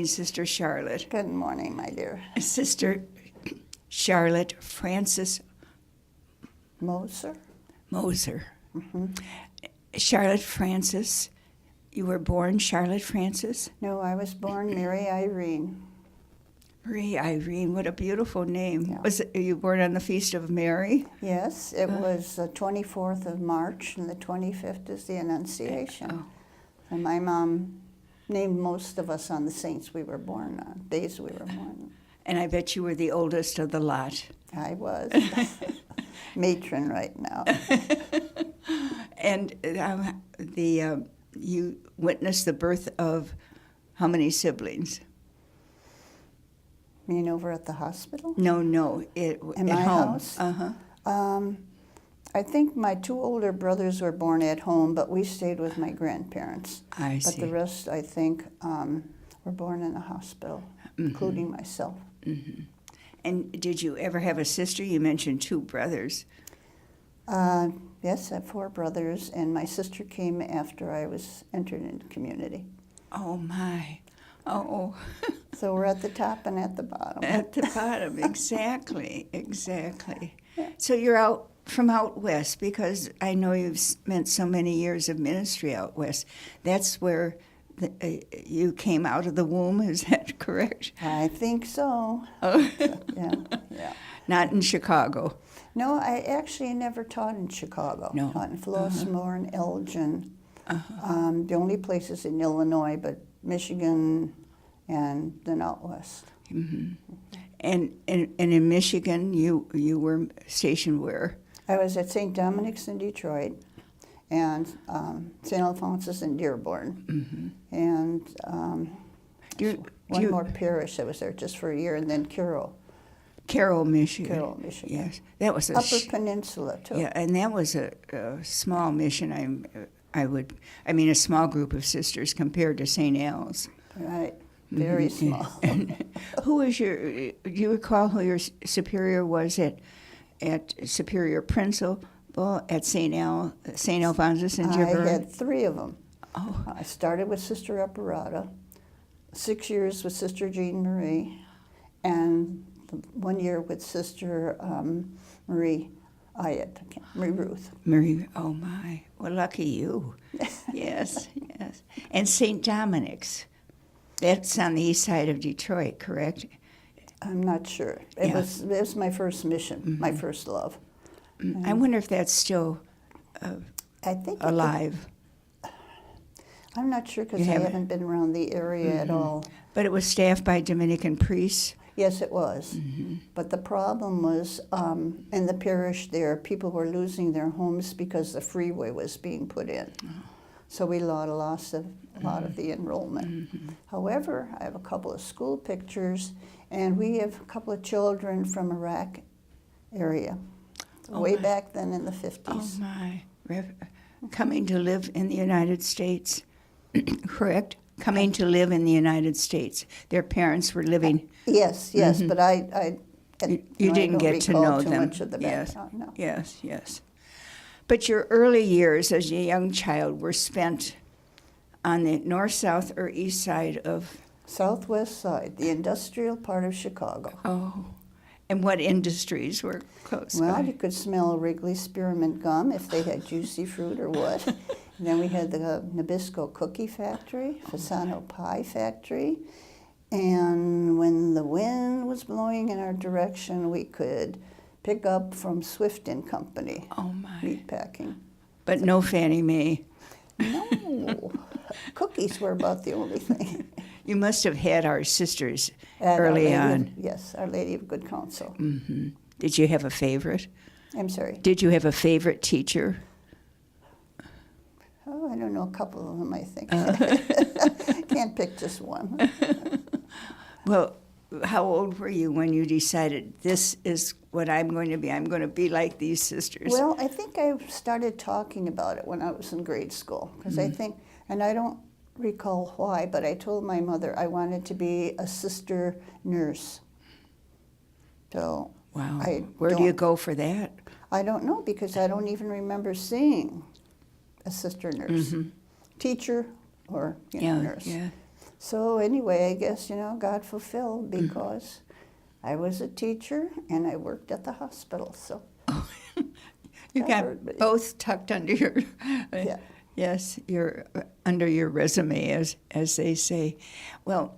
morning, Sister Charlotte. Good morning, my dear. Sister Charlotte Francis Moser? Moser. Mm-hmm. Charlotte Francis, you were born Charlotte Francis? No, I was born Mary Irene. Marie Irene, what a beautiful name. Yeah. Were you born on the Feast of Mary? Yes, it was the 24th of March, and the 25th is the Annunciation. Oh. And my mom named most of us on the saints we were born on, days we were born. And I bet you were the oldest of the lot. I was. Matron right now. And you witnessed the birth of how many siblings? You mean over at the hospital? No, In at my home. house? Uh-huh. I think my two older brothers were born at home, but we stayed with my grandparents. I But see. the rest, I think, were born in a hospital, including myself. Mm-hmm. And did you ever have a sister? You mentioned two brothers. Yes, I have four brothers, and my sister came after I was entered into community. Oh, my. Oh. So we're at the top and at the bottom. At the bottom, exactly. So you're out west, because I know you've spent so many years of ministry out west. That's where you came out of the womb, is that correct? I think so. Oh. Yeah. Not in Chicago. No, I actually never taught in Chicago. No. Taught in Flossmoor and Elgin. Uh-huh. The only places in Illinois, but Michigan and then out west. Mm-hmm. And in Michigan, you were stationed where? I was at St. Dominic's in Detroit, and St. Alphonsus in Dearborn, and one more parish. I was there just for a year, and then Carroll, Michigan. Carroll, Michigan. Yes, that was a Upper Peninsula too. Yeah, and that was a small mission. A small group of sisters compared to St. Al's. Right, very small. Who was do you recall who your superior was at Superior Principal at St. Alphonsus in Dearborn? I had three of them. Oh. I started with Sister Apparata, 6 years with Sister Jean Marie, and 1 year with Sister Marie Ruth. Marie, oh my, well, lucky you. Yes. And St. Dominic's, that's on the east side of Detroit, correct? I'm not sure. It was my first mission, my first love. I wonder if that's still I think alive. I'm not sure because I haven't been around the area at all. But it was staffed by Dominican priests? Yes, it was. But the problem was in the parish there, people were losing their homes because the freeway was being put in. So we lost a lot of the enrollment. However, I have a couple of school pictures, and we have a couple of children from Iraq area, way back then in the 50s. Oh my, coming to live in the United States, correct? Coming to live in the United States. Their parents were living. Yes, but I you didn't get to know too them. much of the background. No. Yes. But your early years as a young child were spent on the north, south, or east side of? Southwest side, the industrial part of Chicago. Oh, and what industries were close by? Well, you could smell Wrigley spearmint gum if they had juicy fruit or what. And then we had the Nabisco cookie factory, Fasano pie factory. And when the wind was blowing in our direction, we could pick up from Swift and Company. Oh my. Meat packing. But no Fannie Mae. No. Cookies were about the only thing. You must have had our sisters And early on. Yes, Our Lady of Good Counsel. Mm-hmm. Did you have a favorite? I'm sorry. Did you have a favorite teacher? Oh, I don't know, a couple of them, I think. Can't pick just one. Well, how old were you when you decided this is what I'm going to be? I'm going to be like these sisters. Well, I think I started talking about it when I was in grade school, because I think, and I don't recall why, but I told my mother I wanted to be a sister nurse. So wow. Where do you go for that? I don't know, because I don't even remember seeing a sister nurse. Teacher or nurse. Yeah. So anyway, I guess, God fulfilled because I was a teacher and I worked at the hospital. So You that got hurt me. both tucked under your, Yeah. yes, your under your resume, as they say. Well,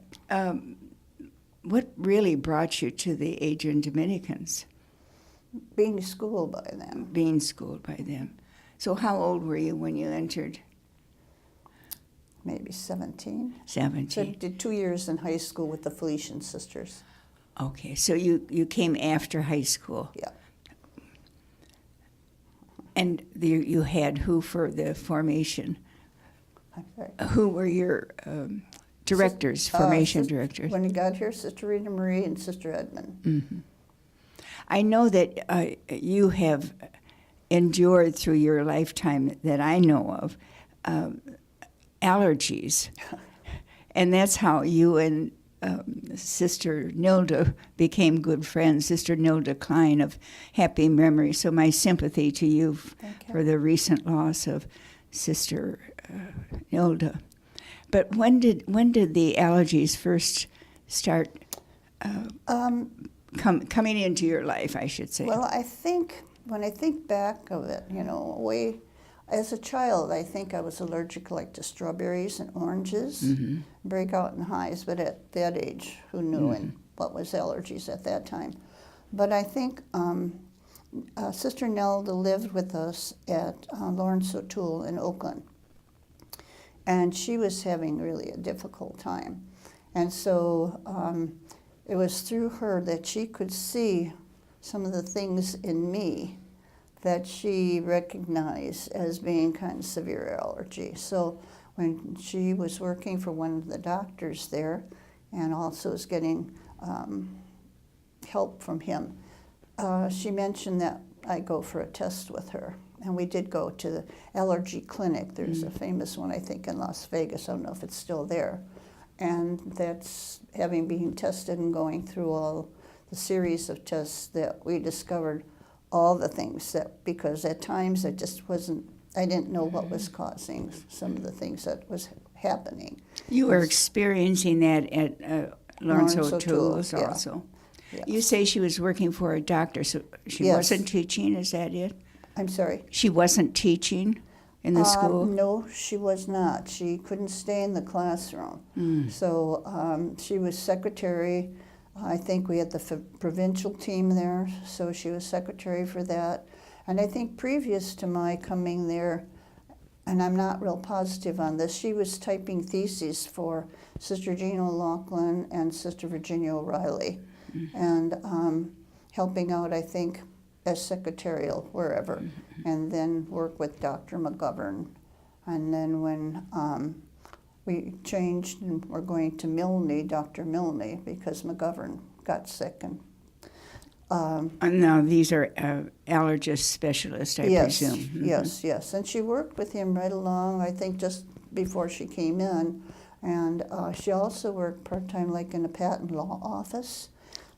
what really brought you to the Adrian Dominicans? Being schooled by them. Being schooled by them. So how old were you when you entered? Maybe 17. 17. So I did 2 years in high school with the Felician Sisters. Okay, so you came after high school. Yeah. And you had who for the formation? I'm sorry. Who were your directors, formation Sis- directors? When we got here, Sister Rita Marie and Sister Edmund. Mm-hmm. I know that you have endured through your lifetime that I know of allergies. And that's how you and Sister Nilda became good friends, Sister Nilda Klein of happy memory. So my sympathy to you Thank you. for the recent loss of Sister Nilda. But when did the allergies first start coming into your life, I should say? Well, when I think back of it, as a child, I think I was allergic like to strawberries and oranges, break out in hives, but at that age, who knew and what was allergies at that time? But I think Sister Nelda lived with us at Lawrence O'Toole in Oakland, and she was having really a difficult time. And so it was through her that she could see some of the things in me that she recognized as being kind of severe allergy. So when she was working for one of the doctors there and also was getting help from him, she mentioned that I go for a test with her. And we did go to the allergy clinic. There's a famous one, I think, in Las Vegas. I don't know if it's still there. And that's having been tested and going through all the series of tests that we discovered all the things that, because at times I didn't know what was causing some of the things that was happening. You were experiencing that at Lawrence O'Toole's yeah. also. Yeah. You say she was working for a doctor, so she Yes. wasn't teaching, is that it? I'm sorry? She wasn't teaching in the school? No, she was not. She couldn't stay in the classroom. So she was secretary. I think we had the provincial team there, so she was secretary for that. And I think previous to my coming there, and I'm not real positive on this, she was typing theses for Sister Jean O'Loughlin and Sister Virginia O'Reilly, and helping out, I think, as secretarial wherever, and then work with Dr. McGovern. And then when we changed and we're going to Milne, Dr. Milne, because McGovern got sick. And Now, these are allergist specialists, I presume. Yes. And she worked with him right along, I think, just before she came in. And she also worked part-time, like in a patent law office.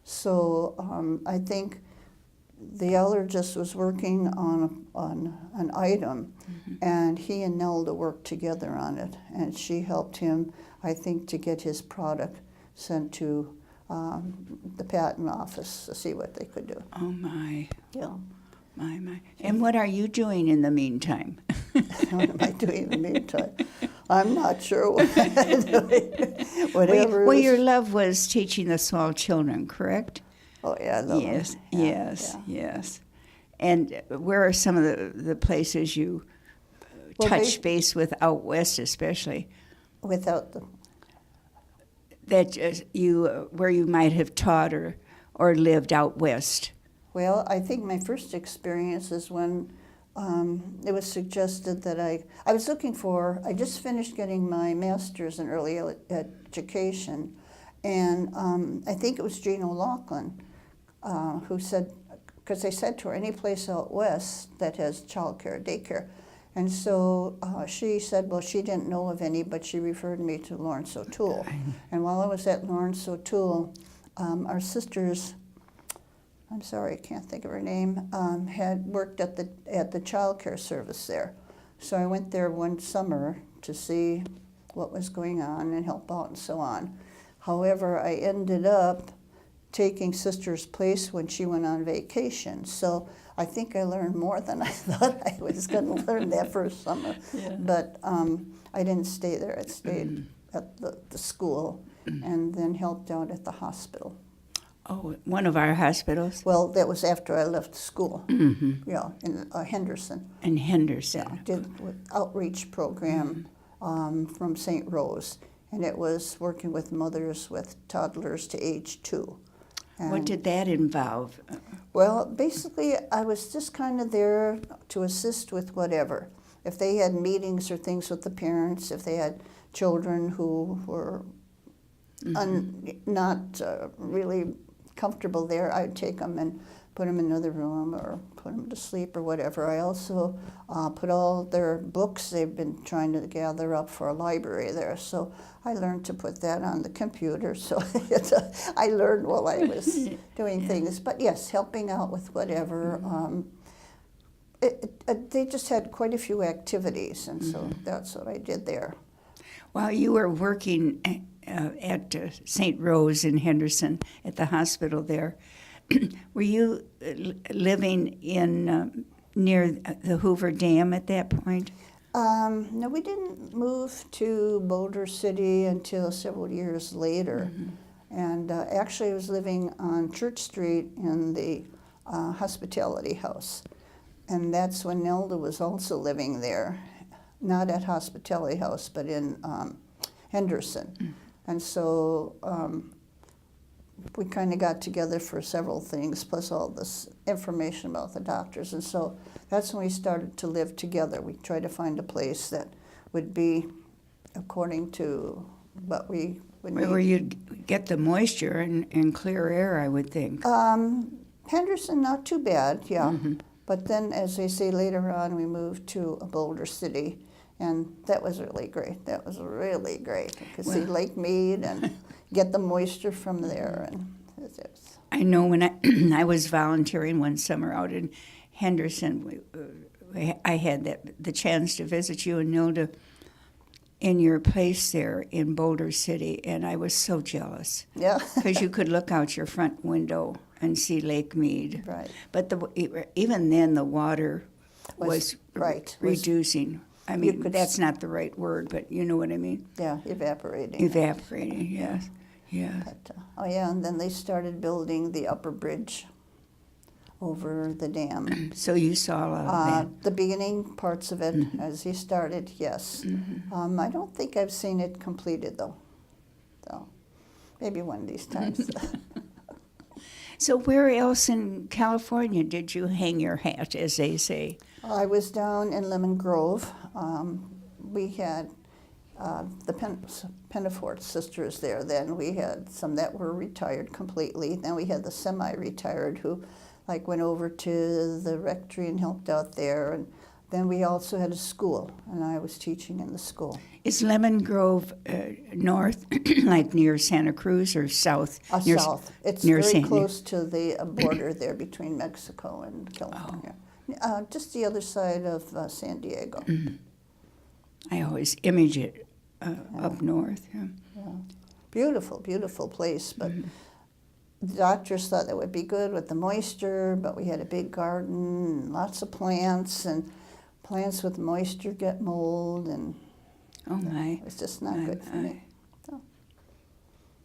So I think the allergist was working on an item, and he and Nelda worked together on it, and she helped him, I think, to get his product sent to the patent office to see what they could do. Oh, my. Yeah. My. And what are you doing in the meantime? What am I doing in the meantime? I'm not sure what I'm doing. Whatever. Well, your love was teaching the small children, correct? Oh, yeah, I love Yes, them. Yeah, yes. And where are some of the places you touch base with out west, especially? Without the... That where you might have taught or lived out west? Well, I think my first experience is when it was suggested that I was looking for, I just finished getting my master's in early education, and I think it was Jean O'Loughlin who said, because they said to her, any place out west that has childcare, daycare. And so she said, well, she didn't know of any, but she referred me to Lawrence O'Toole. And while I was at Lawrence O'Toole, our sisters, I'm sorry, I can't think of her name, had worked at the child care service there. So I went there one summer to see what was going on and help out and so on. However, I ended up taking Sister's place when she went on vacation. So I think I learned more than I thought I was going to learn that first summer. Yeah. But I didn't stay there. I stayed at the school and then helped out at the hospital. Oh, one of our hospitals? Well, that was after I left school. Mm-hmm. Yeah, in Henderson. In Henderson. Yeah, did with outreach program from St. Rose, and it was working with mothers with toddlers to age 2. What And, did that involve? well, basically, I was just kind of there to assist with whatever. If they had meetings or things with the parents, if they had children who were not really comfortable there, I'd take them and put them in another room or put them to sleep or whatever. I also put all their books they've been trying to gather up for a library there. So I learned to put that on the computer. So I learned while I was doing things. But yes, helping out with whatever. They just had quite a few activities, and so that's what I did there. While you were working at St. Rose in Henderson at the hospital there, were you living in near the Hoover Dam at that point? No, we didn't move to Boulder City until several years later. And actually, I was living on Church Street in the hospitality house. And that's when Nelda was also living there, not at Hospitality House, but in Henderson. And so we kind of got together for several things, plus all this information about the doctors. And so that's when we started to live together. We tried to find a place that would be according to what we would need. Where you'd get the moisture and clear air, I would think. Henderson, not too bad, yeah. But then, as they say later on, we moved to a Boulder City, and that was really great. That was really great. You could see Lake Mead and get the moisture from there. And it was. I know when I was volunteering one summer out in Henderson, I had the chance to visit you and Nilda in your place there in Boulder City, and I was so jealous. Yeah. Because you could look out your front window and see Lake Mead. Right. But even then, the water was reducing. I mean, that's not the right word, but you know what I mean? Yeah, evaporating. Evaporating, yes. Yeah. But, and then they started building the upper bridge over the dam. So you saw a lot of that. The beginning parts of it, as he started, yes. I don't think I've seen it completed, though. So maybe one of these times. So where else in California did you hang your hat, as they say? I was down in Lemon Grove. We had the Penafort sisters there then. We had some that were retired completely. Then we had the semi-retired who went over to the rectory and helped out there. And then we also had a school, and I was teaching in the school. Is Lemon Grove north, like near Santa Cruz, or south? South. It's very close to the border there between Mexico and California. Just the other side of San Diego. I always image it up north. Yeah. Beautiful, beautiful place, but the doctors thought that would be good with the moisture, but we had a big garden, lots of plants, and plants with moisture get mold, and oh my, it was just not good for me. So.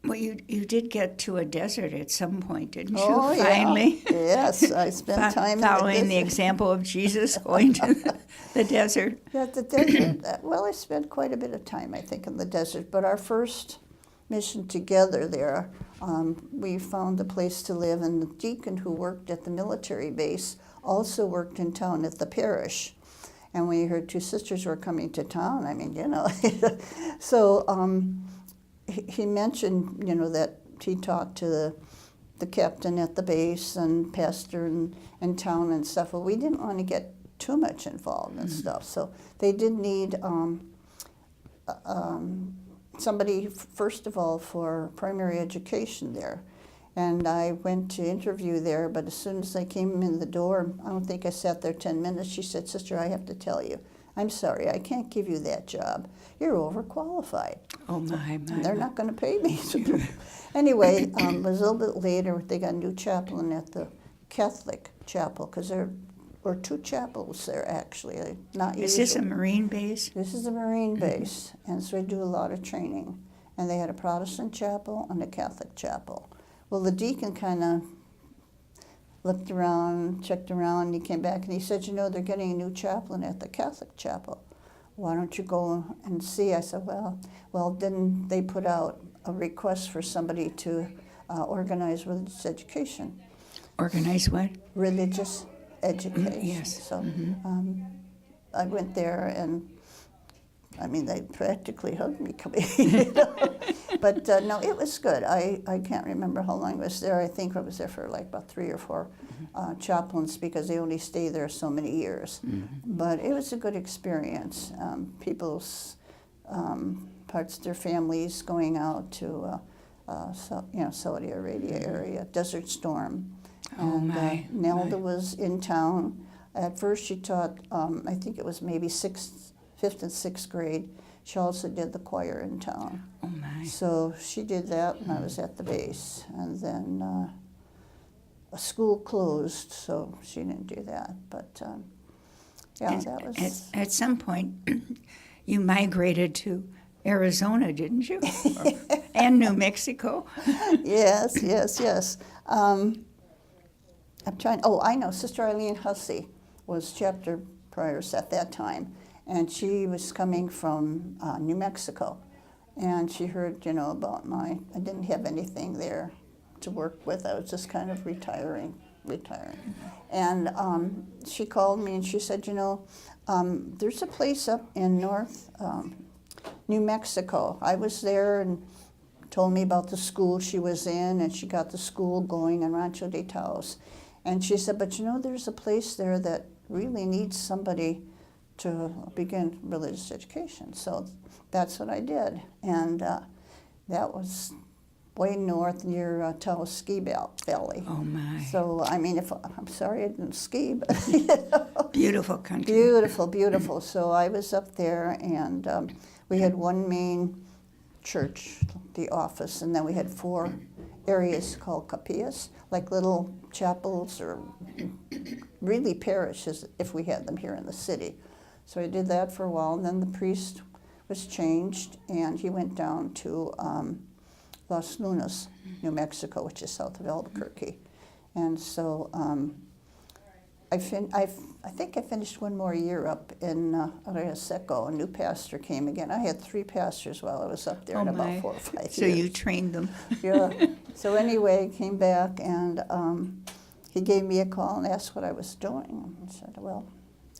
Well, you did get to a desert at some point, didn't you? Oh, Finally. Yeah. Yes, I spent time following the example of Jesus going to the desert. Yeah, the desert. Well, I spent quite a bit of time, I think, in the desert. But our first mission together there, we found a place to live, and the deacon who worked at the military base also worked in town at the parish. And we heard 2 sisters were coming to town. I mean, so he mentioned, that he talked to the captain at the base and pastor in town and stuff. Well, we didn't want to get too much involved and stuff. So they did need somebody, first of all, for primary education there. And I went to interview there, but as soon as I came in the door, I don't think I sat there 10 minutes. She said, "Sister, I have to tell you, I'm sorry, I can't give you that job. You're overqualified. Oh, my. They're not going to pay me. Anyway, it was a little bit later, they got a new chaplain at the Catholic chapel, because there were 2 chapels there, actually. Not Is usual. this a Marine base? This is a Marine base, and so they do a lot of training. And they had a Protestant chapel and a Catholic chapel. Well, the deacon kind of looked around, checked around, and he came back and he said, you know, they're getting a new chaplain at the Catholic chapel. Why don't you go and see? I said, well, didn't they put out a request for somebody to organize religious education? Organize what? Religious education. Yes. So I went there, and I mean, they practically hugged me coming. You know? But no, it was good. I can't remember how long I was there. I think I was there for like about 3 or 4 chaplains, because they only stay there so many years. But it was a good experience. People's parts of their families going out to Saudi Arabia area, Desert Storm. Oh, And my. Nelda was in town. At first she taught, I think it was maybe 5th and 6th grade. She also did the choir in town. Oh, my. So she did that when I was at the base. And then a school closed, so she didn't do that. But yeah, that was... At some point, you migrated to Arizona, didn't you? And New Mexico. Yes. I'm trying. Oh, I know. Sister Eileen Hussey was chapter prioress at that time, and she was coming from New Mexico, and she heard, about I didn't have anything there to work with. I was just kind of retiring, and she called me and she said, there's a place up in North New Mexico. I was there, and told me about the school she was in, and she got the school going in Rancho de Taos. And she said, but there's a place there that really needs somebody to begin religious education. So that's what I did. And that was way north near Taos Ski Valley. Oh, my. So, I mean, I'm sorry I didn't ski, but Beautiful country. Beautiful. So I was up there, and we had one main church, the office, and then we had 4 areas called capillas, like little chapels, or really parishes if we had them here in the city. So I did that for a while, and then the priest was changed, and he went down to Los Lunas, New Mexico, which is south of Albuquerque. And so I think I finished one more year up in Arroyo Seco. A new pastor came again. I had 3 pastors while I was up there in about 4 or 5 years. So you trained them. Yeah. So anyway, I came back, and he gave me a call and asked what I was doing. I said, well,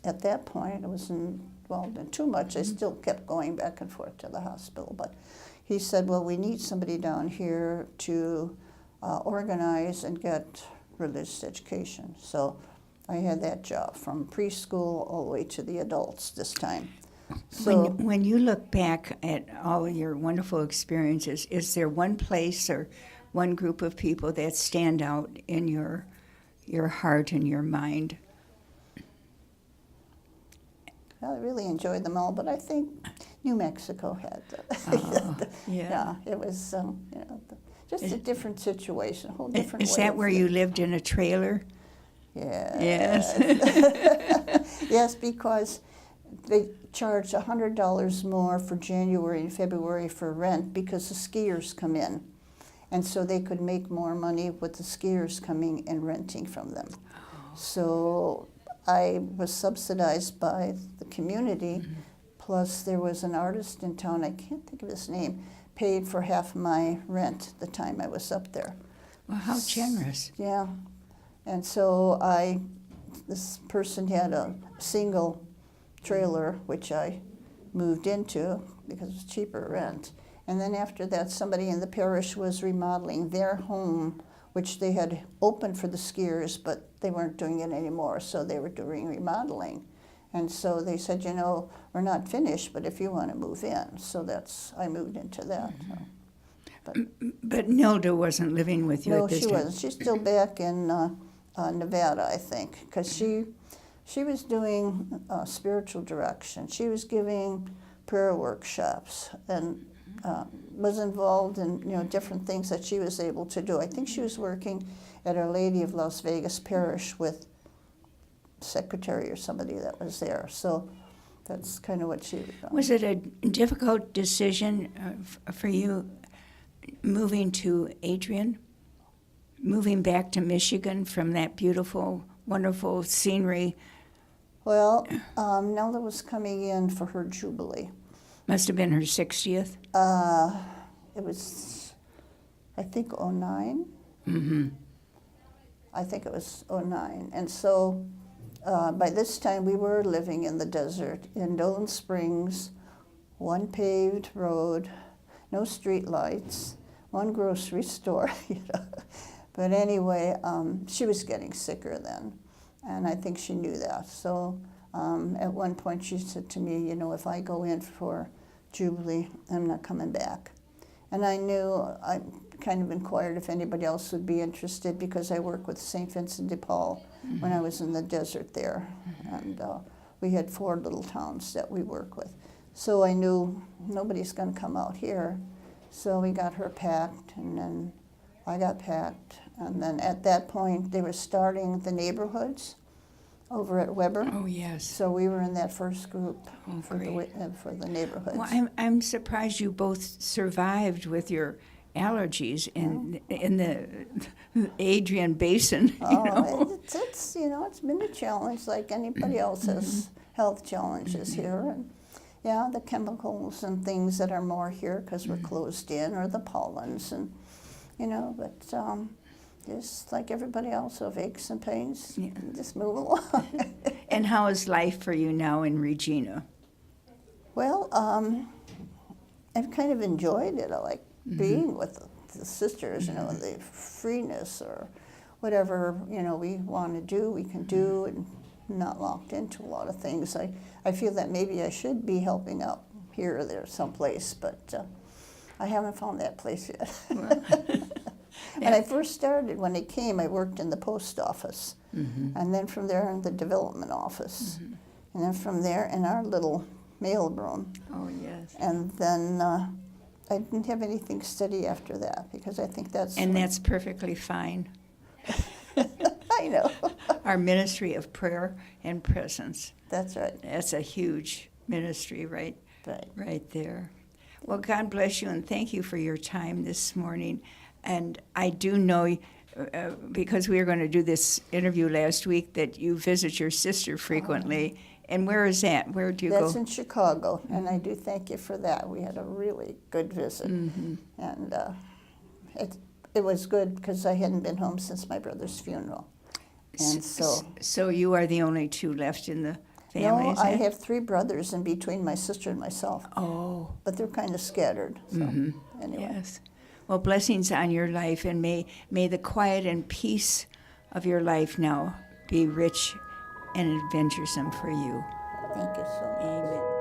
at that point, I wasn't involved in too much. I still kept going back and forth to the hospital. But he said, well, we need somebody down here to organize and get religious education. So I had that job from preschool all the way to the adults this time. So When you look back at all your wonderful experiences, is there one place or one group of people that stand out in your heart and your mind? I really enjoyed them all, but I think New Mexico had Yeah. It was just a different situation, a whole different Is way that of where you lived in a trailer? Yeah. Yes. Yes, because they charge $100 more for January and February for rent because the skiers come in. And so they could make more money with the skiers coming and renting from them. So I was subsidized by the community, plus there was an artist in town, I can't think of his name, paid for half my rent the time I was up there. Well, how generous. Yeah. And so this person had a single trailer, which I moved into because it was cheaper rent. And then after that, somebody in the parish was remodeling their home, which they had opened for the skiers, but they weren't doing it anymore, so they were doing remodeling. And so they said, we're not finished, but if you want to move in. So I moved into that. But Nilda wasn't living with you No, at this she time? wasn't. She's still back in Nevada, I think, because she She was doing spiritual direction. She was giving prayer workshops and was involved in different things that she was able to do. I think she was working at Our Lady of Las Vegas Parish with secretary or somebody that was there. So that's kind of what she was doing. Was it a difficult decision for you moving to Adrian? Moving back to Michigan from that beautiful, wonderful scenery? Well, Nella was coming in for her Jubilee. Must have been her 60th. It was, I think, '09. Mm-hmm. I think it was '09. And so by this time we were living in the desert in Dolan Springs, one paved road, no street lights, one grocery store, But anyway, she was getting sicker then, and I think she knew that. So at one point she said to me, if I go in for Jubilee, I'm not coming back. And I knew, I kind of inquired if anybody else would be interested because I worked with St. Vincent de Paul when I was in the desert there. And we had 4 little towns that we work with. So I knew nobody's going to come out here. So we got her packed, and then I got packed. And then at that point, they were starting the neighborhoods over at Weber. Oh, yes. So we were in that first group for great. for the neighborhoods. Well, I'm surprised you both survived with your allergies in the Adrian Basin. It's it's been a challenge like anybody else's health challenges here. And yeah, the chemicals and things that are more here because we're closed in, or the pollens, and but just like everybody else with aches and pains, just move along. And how is life for you now in Regina? Well, I've kind of enjoyed it. I like being with the sisters, the freeness or whatever, we want to do, we can do, and not locked into a lot of things. I feel that maybe I should be helping out here or there someplace, but I haven't found that place yet. When I first started, when I came, I worked in the post office, and then from there in the development office, and then from there in our little mail room. Oh, yes. And then I didn't have anything steady after that because I think that's... And that's perfectly fine. I know. Our ministry of prayer and presence. That's right. That's a huge ministry Right. right there. Well, God bless you, and thank you for your time this morning. And I do know, because we were going to do this interview last week, that you visit your sister frequently. And where is that? Where do you go? That's in Chicago, and I do thank you for that. We had a really good visit, and it was good because I hadn't been home since my brother's funeral, and So you are the only 2 left in the family? No, I have 3 brothers in between my sister and myself. Oh. But they're kind of scattered. So anyway. Yes. Well, blessings on your life, and may the quiet and peace of your life now be rich and adventuresome for you. Thank you so much. Amen.